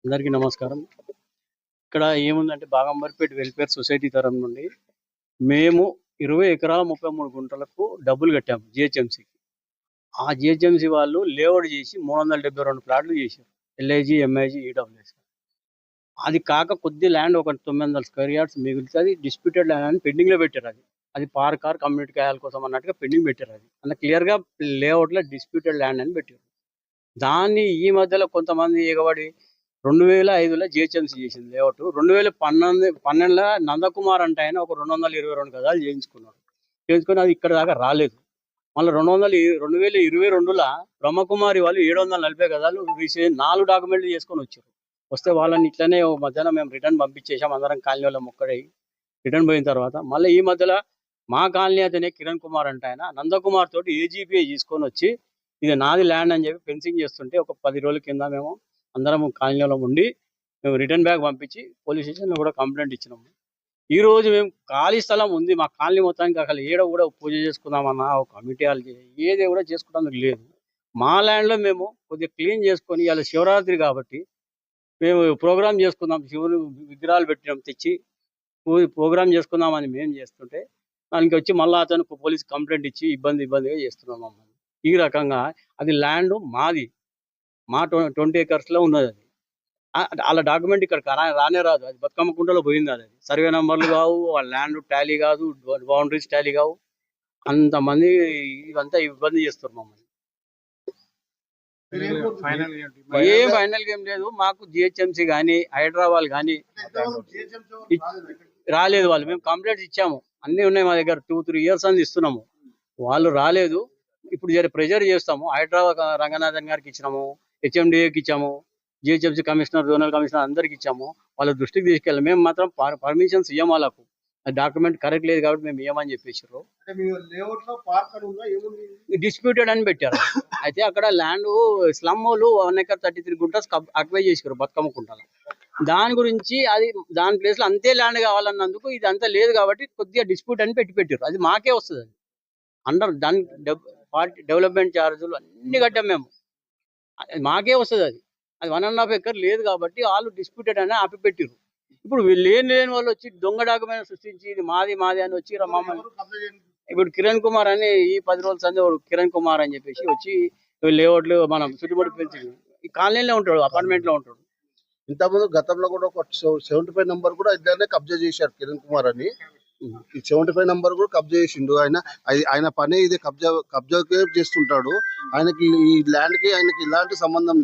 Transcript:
అందరికీ నమస్కారం. ఇక్కడ ఏముందంటే బాగంబర్పేట వెల్ఫేర్ సొసైటీ తరఫు నుండి మేము 20 ఎకరాల 33 గుంటలకు డబ్బులు కట్టాము జీహెచ్ఎంసీకి. ఆ జీహెచ్ఎంసీ వాళ్ళు లేఅవుట్ చేసి 372 ప్లాట్లు చేశారు. LIG, MIG, EWS. అది కాక కొద్ది ల్యాండ్ ఒక 900 స్క్వేర్ యార్డ్స్ మిగులుతుంది. డిస్ప్యూటెడ్ ల్యాండ్ అని పెండింగ్‌లో పెట్టారు అది. అది పార్క్ ఆర్ కమ్యూనిటీ కాయాల కోసం అన్నట్టుగా పెండింగ్ పెట్టారు అది. అందులో క్లియర్‌గా లేఅవుట్‌లో డిస్ప్యూటెడ్ ల్యాండ్ అని పెట్టారు. దాన్ని ఈ మధ్యలో కొంతమంది ఎగబడి 2005లో జీహెచ్ఎంసీ చేసింది లేఅవుట్. 2012లో నందకుమార్ అంటే ఆయన ఒక 222 గజాలు చేయించుకున్నాడు. చేయించుకొని అది ఇక్కడ దాకా రాలేదు. మళ్ళీ 2022లో బ్రహ్మకుమారి వాళ్ళు 740 గజాలు 4 డాక్యుమెంట్లు చేసుకొని వచ్చారు. వస్తే వాళ్ళని ఇట్లనే మధ్యాహ్నం మేము రిటర్న్ పంపించేసాం. అందరం కాలనీ వాళ్ళం ఒక్కడే రిటర్న్ పోయిన తర్వాత మళ్ళీ ఈ మధ్యలో మా కాలనీ అతనే కిరణ్ కుమార్ అంటే ఆయన నందకుమార్ తోటి ఏజీపీఐ తీసుకొని వచ్చి ఇది నాది ల్యాండ్ అని చెప్పి ఫెన్సింగ్ చేస్తుంటే ఒక 10 రోజుల కింద మేము అందరం కాలనీలో ఉండి మేము రిటర్న్ బ్యాక్ పంపించి పోలీస్ స్టేషన్లో కూడా కంప్లైంట్ ఇచ్చినాము. ఈ రోజు మేము ఖాళీ స్థలం ఉంది మా కాలనీ మొత్తానికి, అసలు ఏడ కూడా పూజ చేసుకుందామన్నా ఒక కమిటీ వాళ్ళకి ఏది కూడా చేసుకోవడానికి లేదు. మా ల్యాండ్లో మేము కొద్దిగా క్లీన్ చేసుకొని ఇవాళ శివరాత్రి కాబట్టి మేము ప్రోగ్రామ్ చేసుకుందాం, శివుని విగ్రహాలు పెట్టినాం తెచ్చి ప్రోగ్రామ్ చేసుకుందామని మేము చేస్తుంటే దానికి వచ్చి మళ్ళీ అతను పోలీస్ కంప్లైంట్ ఇచ్చి ఇబ్బందిగా చేస్తున్నాం మమ్మల్ని. ఈ రకంగా అది ల్యాండ్ మాది, మా 20 acres ఉన్నది అది. వాళ్ళ డాక్యుమెంట్ ఇక్కడ రానే రాదు. అది బతుకమ్మ కుంటలో పోయింది. అది సర్వే నెంబర్లు కావు, వాళ్ళ ల్యాండ్ టాలీ కాదు, బౌండరీస్ టాలీ కావు. అంతమంది ఇదంతా ఇబ్బంది చేస్తారు మమ్మల్ని. ఏం ఫైనల్ ఏం లేదు. మాకు జిహెచ్ఎంసీ కానీ హైదరాబాద్ కానీ రాలేదు. వాళ్ళు మేము కంప్లైంట్స్ ఇచ్చాము, అన్నీ ఉన్నాయి మా దగ్గర. 2-3 years అని ఇస్తున్నాము, వాళ్ళు రాలేదు. ఇప్పుడు జర ప్రెజర్ చేస్తాము. హైదరాబాద్ రంగనాథన్ గారికి ఇచ్చినాము, హెచ్ఎండిఏకి ఇచ్చాము, జిహెచ్ఎంసీ కమిషనర్, జోనల్ కమిషనర్ అందరికి ఇచ్చాము. వాళ్ళ దృష్టికి తీసుకెళ్ళాం. మేము మాత్రం పర్మిషన్స్ ఇవ్వం వాళ్ళకు. డాక్యుమెంట్ కరెక్ట్ లేదు కాబట్టి మేము ఇవ్వమని చెప్పేసారు. డిస్ప్యూటెడ్ అని పెట్టారు. అయితే అక్కడ ల్యాండ్ స్లమ్ వాళ్ళు 1 acre 33 గుంటస్ అక్వై చేసారు బతుకమ్మ కుంటలో. దాని గురించి అది దాని ప్లేస్ లో అంతే ల్యాండ్ కావాలన్నందుకు ఇది అంతా లేదు కాబట్టి కొద్దిగా డిస్ప్యూట్ అని పెట్టారు. అది మాకే వస్తుంది. అది అండర్ దాని డెవలప్మెంట్ ఛార్జీలు అన్ని కట్టాం మేము, మాకే వస్తుంది. అది 1.5 acre లేదు కాబట్టి వాళ్ళు డిస్ప్యూటెడ్ అని ఆపిపెట్టారు. ఇప్పుడు లేని వాళ్ళు వచ్చి దొంగ డాక్యుమెంట్ సృష్టించి ఇది మాది అని వచ్చి మమ్మల్ని ఇప్పుడు కిరణ్ కుమార్ అని ఈ 10 రోజుల సందే కిరణ్ కుమార్ అని చెప్పేసి వచ్చి లేఅవుట్లు మనం చుట్టుముట్టు పెంచి ఈ కాలనీలో ఉంటాడు, అపార్ట్మెంట్ లో ఉంటాడు. ఇంతకుముందు గతంలో కూడా ఒక 75 నంబర్ కూడా ఇట్లానే కబ్జా చేశారు కిరణ్ కుమార్ అని. ఈ 75 నంబర్ కూడా కబ్జా చేసిండు ఆయన. ఆయన పని ఇది కబ్జాకే చేస్తుంటాడు. ఆయనకి ఈ ల్యాండ్ కి ఆయనకి ఇలాంటి సంబంధం